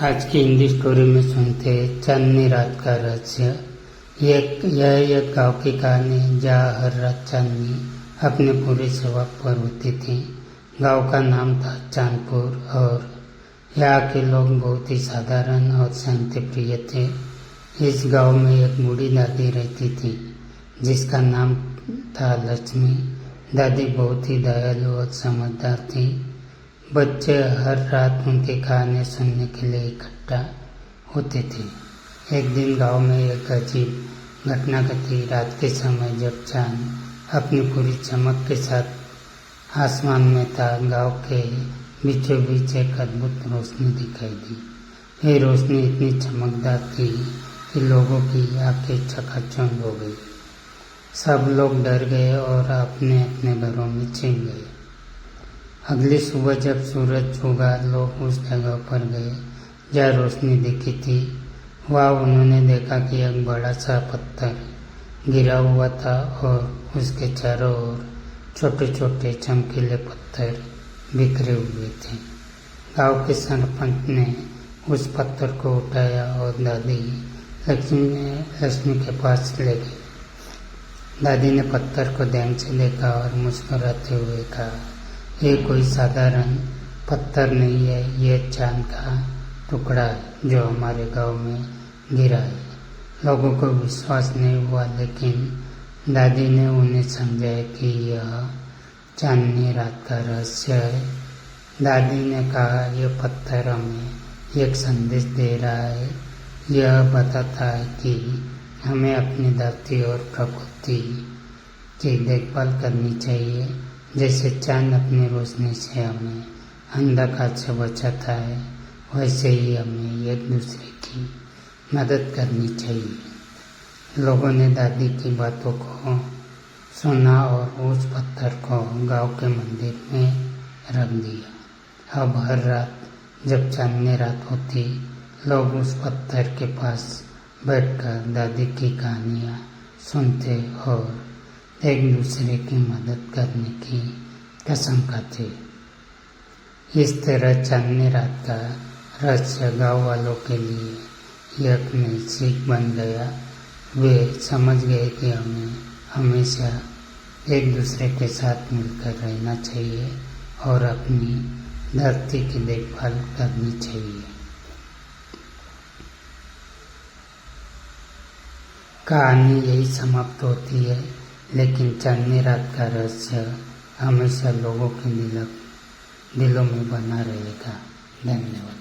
आज की हिंदी स्टोरी में सुनते चांदनी रात का रहस्य। यह एक गांव की कहानी जहाँ हर रात चांदनी अपने पूरे सेवक पर होती थी। गांव का नाम था चांदपुर और यहाँ के लोग बहुत ही साधारण और शांति प्रिय थे। इस गांव में एक बूढ़ी दादी रहती थी जिसका नाम था लक्ष्मी। दादी बहुत ही दयालु और समझदार थी। बच्चे हर रात उनके कहानी सुनने के लिए इकट्ठा होते थे। एक दिन गांव में एक अजीब घटना घटी। रात के समय जब चांद अपनी पूरी चमक के साथ आसमान में था, गांव के बीचों बीच एक अद्भुत रोशनी दिखाई दी। ये रोशनी इतनी चमकदार थी कि लोगों की आंखें चकाचौंध हो गई। सब लोग डर गए और अपने अपने घरों में छिप गए। अगली सुबह जब सूरज उगा, लोग उस जगह पर गए जहाँ रोशनी दिखी थी। वहाँ उन्होंने देखा कि एक बड़ा सा पत्थर गिरा हुआ था और उसके चारों ओर छोटे छोटे चमकीले पत्थर बिखरे हुए थे। गांव के सरपंच ने उस पत्थर को उठाया और दादी लक्ष्मी के पास ले गए। दादी ने पत्थर को ध्यान से देखा और मुस्कुराते हुए कहा, ये कोई साधारण पत्थर नहीं है, ये चांद का टुकड़ा है जो हमारे गांव में गिरा है। लोगों को विश्वास नहीं हुआ, लेकिन दादी ने उन्हें समझाया कि यह चांदनी रात का रहस्य है। दादी ने कहा, यह पत्थर हमें एक संदेश दे रहा है। यह बताता है कि हमें अपनी धरती और प्रकृति की देखभाल करनी चाहिए। जैसे चांद अपनी रोशनी से हमें अंधकार से बचाता है, वैसे ही हमें एक दूसरे की मदद करनी चाहिए। लोगों ने दादी की बातों को सुना और उस पत्थर को गांव के मंदिर में रख दिया। अब हर रात जब चांदनी रात होती, लोग उस पत्थर के पास बैठकर दादी की कहानियाँ सुनते और एक दूसरे की मदद करने की कसम खाते। इस तरह चांदनी रात का रहस्य गांव वालों के लिए एक नई सीख बन गया। वे समझ गए कि हमें हमेशा एक दूसरे के साथ मिलकर रहना चाहिए और अपनी धरती की देखभाल करनी चाहिए। कहानी यही समाप्त होती है, लेकिन चांदनी रात का रहस्य हमेशा लोगों के दिलों में बना रहेगा। धन्यवाद।